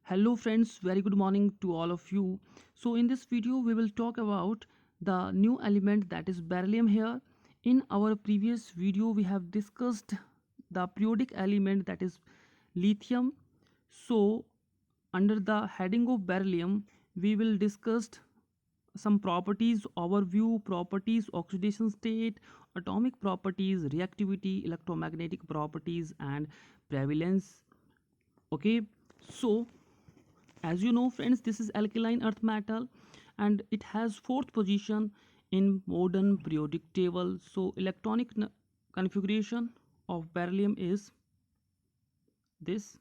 Hello friends, very good morning to all of you. So in this video we will talk about the new element that is beryllium here. In our previous video we have discussed the periodic element that is lithium. So under the heading of beryllium we will discuss some properties, overview, properties, oxidation state, atomic properties, reactivity, electromagnetic properties and prevalence. Okay, so as you know friends, this is alkaline earth metal and it has fourth position in modern periodic table. So electronic configuration of beryllium is this.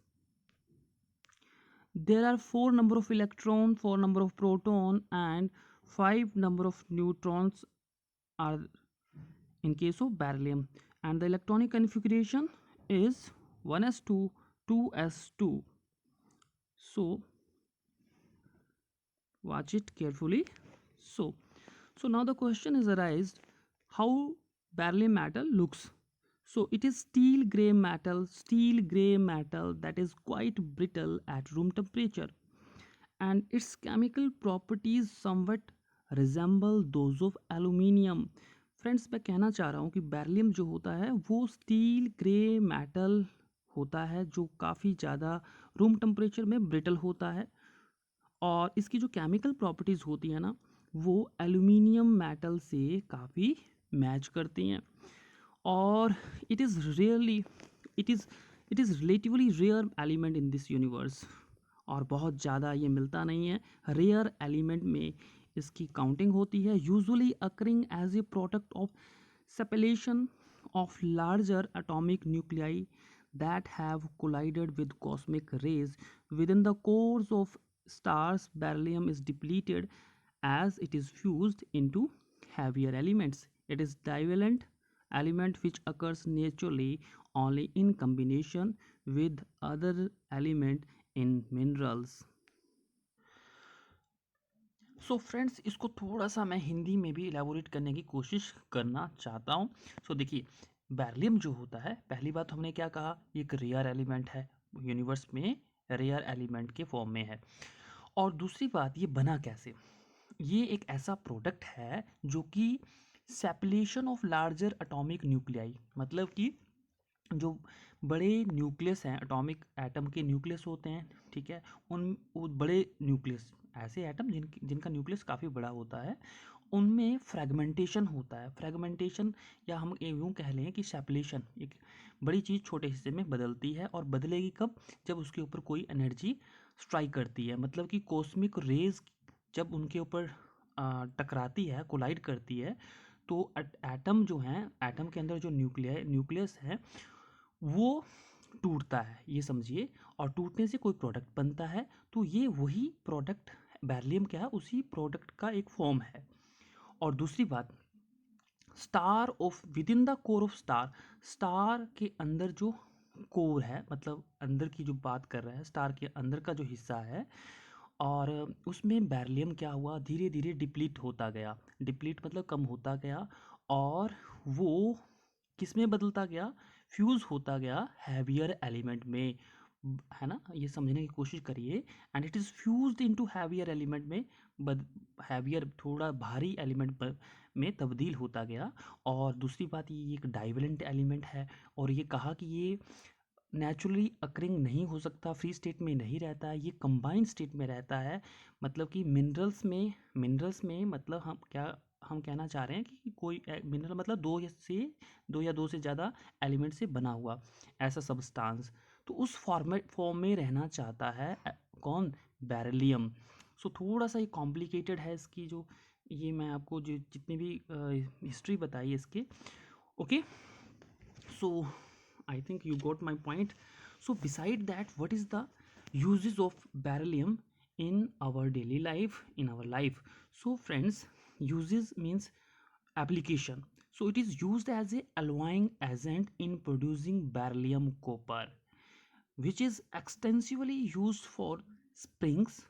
There are 4 number of electron, 4 number of proton and 5 number of neutrons are in case of beryllium, and the electronic configuration is 1s2 2s2. So watch it carefully. So now the question is arised, how beryllium metal looks. So it is steel gray metal that is quite brittle at room temperature, and its chemical properties somewhat resemble those of aluminium. Friends, मैं कहना चाह रहा हूँ कि beryllium जो होता है वो स्टील ग्रे मेटल होता है जो काफ़ी ज़्यादा रूम टेम्परेचर में ब्रिटल होता है, और इसकी जो केमिकल प्रॉपर्टीज़ होती है ना वो एल्यूमिनियम मेटल से काफ़ी मैच करती हैं, और it is really it is it is relatively rare element in this universe, और बहुत ज़्यादा ये मिलता नहीं है। रेयर एलिमेंट में इसकी काउंटिंग होती है, usually occurring as a product of separation of larger atomic nuclei that have collided with cosmic rays within the cores of stars. Beryllium is depleted as it is fused into heavier elements. It is divalent element which occurs naturally only in combination with other element in minerals. So friends, इसको थोड़ा सा मैं हिंदी में भी elaborate करने की कोशिश करना चाहता हूँ। सो देखिए, बेरिलियम जो होता है, पहली बात हमने क्या कहा, एक रेयर एलिमेंट है, यूनिवर्स में रेयर एलिमेंट के फॉर्म में है। और दूसरी बात, ये बना कैसे, ये एक ऐसा प्रोडक्ट है जो कि separation of larger atomic nuclei, मतलब कि जो बड़े न्यूक्लियस हैं, एटॉमिक एटम के न्यूक्लियस होते हैं, ठीक है, वो बड़े न्यूक्लियस, ऐसे एटम जिनका न्यूक्लियस काफ़ी बड़ा होता है, उनमें फ्रेगमेंटेशन होता है। फ्रेगमेंटेशन, या हम यूँ कह लें कि सेपरेशन, एक बड़ी चीज़ छोटे हिस्से में बदलती है, और बदलेगी कब, जब उसके ऊपर कोई एनर्जी स्ट्राइक करती है, मतलब कि कॉस्मिक रेज जब उनके ऊपर टकराती है, कोलाइड करती है, तो एटम जो हैं, एटम के अंदर जो न्यूक्लियस है वो टूटता है, ये समझिए, और टूटने से कोई प्रोडक्ट बनता है। तो ये वही प्रोडक्ट बेरिलियम क्या है, उसी प्रोडक्ट का एक फॉर्म है। और दूसरी बात, star of with in the core of star के अंदर जो कोर है, मतलब अंदर की जो बात कर रहे हैं, स्टार के अंदर का जो हिस्सा है, और उसमें बेरिलियम क्या हुआ, धीरे धीरे डिप्लीट होता गया, डिप्लीट मतलब कम होता गया, और वो किस में बदलता गया, फ्यूज़ होता गया हैवियर एलिमेंट में, है ना, ये समझने की कोशिश करिए। And it is fused into heavier element में, हैवियर थोड़ा भारी एलिमेंट में तब्दील होता गया। और दूसरी बात, ये एक डाइवेलेंट एलिमेंट है, और ये कहा कि ये नेचुरली अकरिंग नहीं हो सकता, फ्री स्टेट में नहीं रहता है, ये कंबाइंड स्टेट में रहता है, मतलब कि मिनरल्स में मतलब हम कहना चाह रहे हैं कि कोई मिनरल मतलब दो या दो से ज़्यादा एलिमेंट से बना हुआ ऐसा सब्सटेंस, तो उस फॉर्म में रहना चाहता है कौन, बेरिलियम। सो थोड़ा सा ये कॉम्प्लिकेटेड है इसकी, जो ये मैं आपको जो जितनी भी हिस्ट्री बताई है इसके, okay. So I think you got my point. So beside that, what is the uses of beryllium in our daily life, in our life? So friends, uses means application. So it is used as a alloying agent in producing beryllium copper, which is extensively used for springs,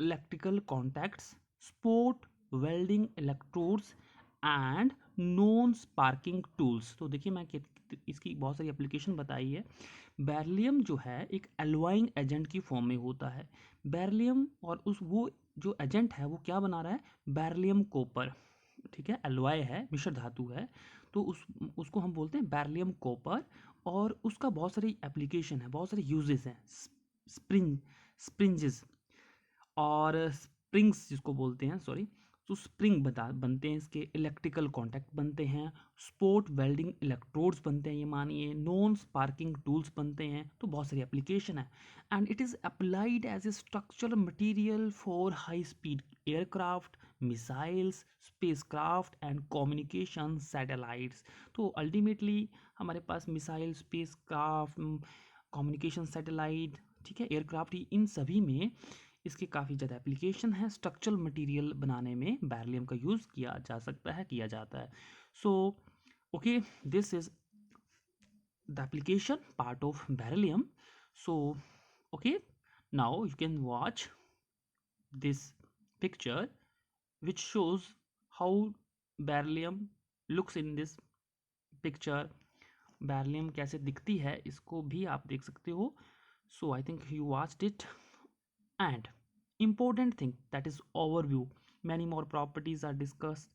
electrical contacts, sport welding electrodes and non sparking tools. तो देखिए, मैं इसकी बहुत सारी application बताई है, beryllium जो है एक एलॉइंग एजेंट की फॉर्म में होता है। बेरिलियम और उस वो जो एजेंट है वो क्या बना रहा है, बेरिलियम कॉपर, ठीक है, एलॉय है, मिश्र धातु है, तो उसको हम बोलते हैं बेरिलियम कॉपर। और उसका बहुत सारी एप्लीकेशन है, बहुत सारे यूजेस हैं। स्प्रिंजेस और स्प्रिंग्स जिसको बोलते हैं, सॉरी, तो स्प्रिंग बनते हैं इसके, इलेक्ट्रिकल कॉन्टैक्ट बनते हैं, स्पोर्ट वेल्डिंग इलेक्ट्रोड्स बनते हैं, ये मानिए, नॉन स्पार्किंग टूल्स बनते हैं, तो बहुत सारी एप्लीकेशन है। And it is applied as a structural material for high speed aircraft, missiles, spacecraft and communication satellites. तो अल्टीमेटली हमारे पास मिसाइल, स्पेसक्राफ्ट, कम्युनिकेशन सैटेलाइट, ठीक है, एयरक्राफ्ट, इन सभी में इसके काफ़ी ज़्यादा एप्लीकेशन है। स्ट्रक्चरल मटेरियल बनाने में बेरिलियम का यूज़ किया जा सकता है, किया जाता है। So okay, this is the application part of beryllium. So okay, now you can watch this picture which shows how beryllium looks in this picture. beryllium कैसे दिखती है इसको भी आप देख सकते हो. So I think you watched it. And important thing, that is overview. Many more properties are discussed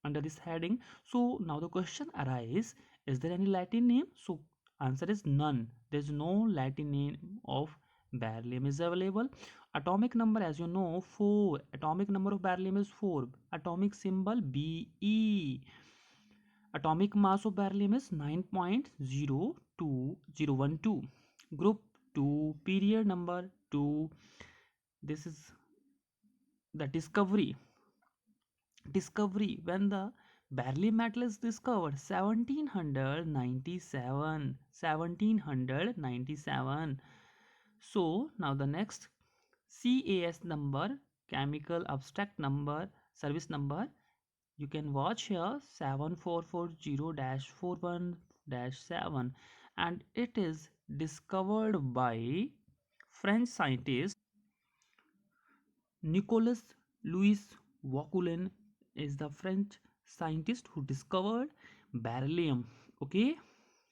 under this heading. So now the question arises, is there any Latin name? So answer is none. There is no Latin name of beryllium is available. Atomic number, as you know, 4. Atomic number of beryllium is 4. Atomic symbol Be. Atomic mass of beryllium is 9.02012. Group 2, period number 2. This is the discovery. When the beryllium metal is discovered, 1797. So now the next, CAS number, chemical abstract number, service number, you can watch here, 7440-41-7, and it is discovered by French scientist Nicolas Louis Vauquelin. Is the French scientist who discovered beryllium. Okay,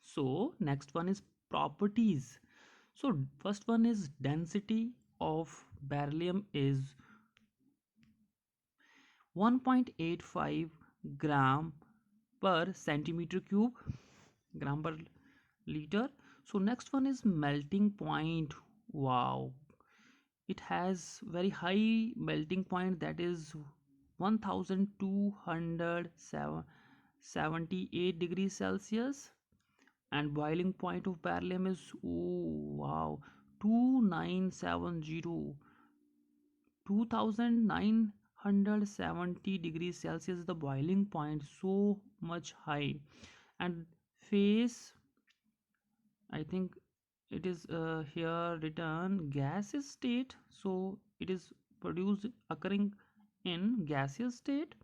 so next one is properties. So first one is density of beryllium is 1.85 gram per centimeter cube, gram per liter. So next one is melting point. Wow, it has very high melting point, that is 1278 degrees Celsius. And boiling point of beryllium is, oh wow, 2970 2970 degrees Celsius is the boiling point, so much high. And phase, I think it is here written gaseous state, so it is produced occurring in gaseous state.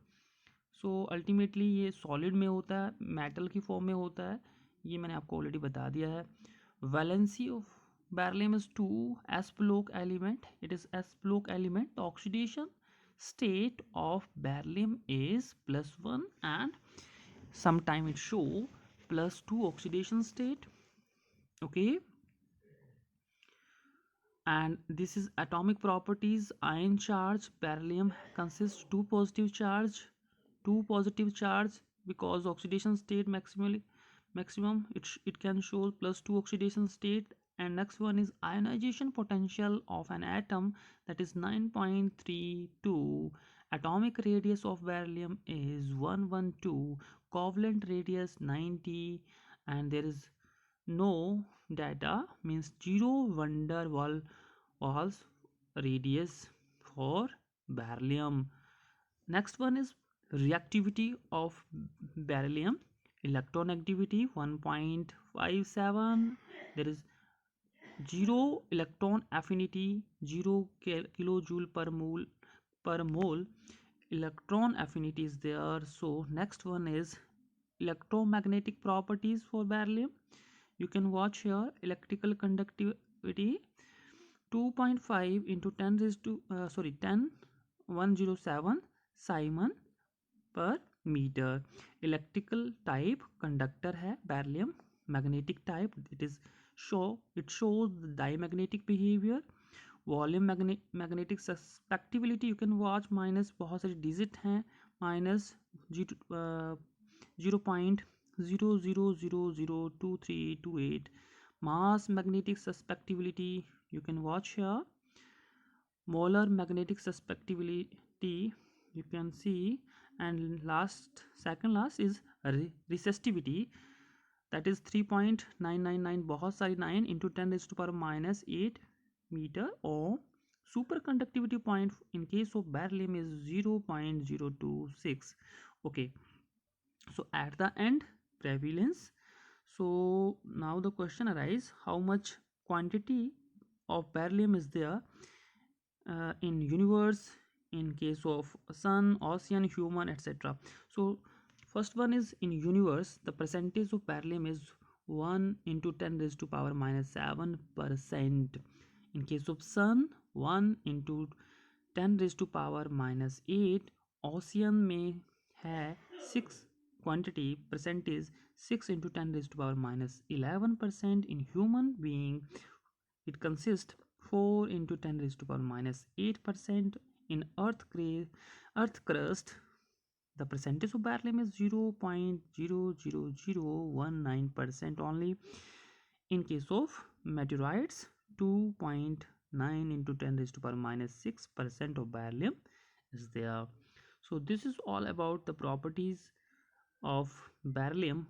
So ultimately ये solid में होता है, metal की form में होता है, ये मैंने आपको already बता दिया है. Valency of beryllium is 2, s-block element, it is s-block element. The oxidation state of beryllium is +1, and sometime it show +2 oxidation state. Okay, and this is atomic properties. Ion charge, beryllium consists 2 positive charge, because oxidation state maximum it can show +2 oxidation state. And next one is ionization potential of an atom, that is 9.32. Atomic radius of beryllium is 112, covalent radius 90, and there is no data, means 0 van der Waals radius for beryllium. Next one is reactivity of beryllium. Electronegtivity 1.57. There is 0 electron affinity, 0 kilojoule per mole. Electron affinity is there. So next one is electromagnetic properties for beryllium. You can watch here, electrical conductivity 2.5 into 10 raised to 107 Simon per meter. Electrical type conductor है beryllium. Magnetic type, it is It shows the diamagnetic behavior. Volume magnetic susceptibility you can watch minus, बहुत सारी digit हैं, minus 0.00002328. Mass magnetic susceptibility you can watch here. molar magnetic susceptibility you can see. And second last is resistivity, that is 3.999, बहुत सारी 9 into 10 raised to power minus 8 meter ohm. Superconductivity point in case of beryllium is 0.026. Okay, so at the end, prevalence. So now the question arises, how much quantity of beryllium is there in universe, in case of sun, ocean, human, etc. So first one is in universe, the percentage of beryllium is 1 into 10 raised to power minus 7%. In case of sun, 1 into 10 raised to power minus 8. ocean में है 6 quantity percentage 6 into 10 raised to power minus 11%. In human being, it consists 4 into 10 raised to power minus 8%. In earth crust, the percentage of beryllium is 0.00019% only. In case of meteorites, 2.9 into 10 raised to power minus 6% of beryllium is there. So this is all about the properties of beryllium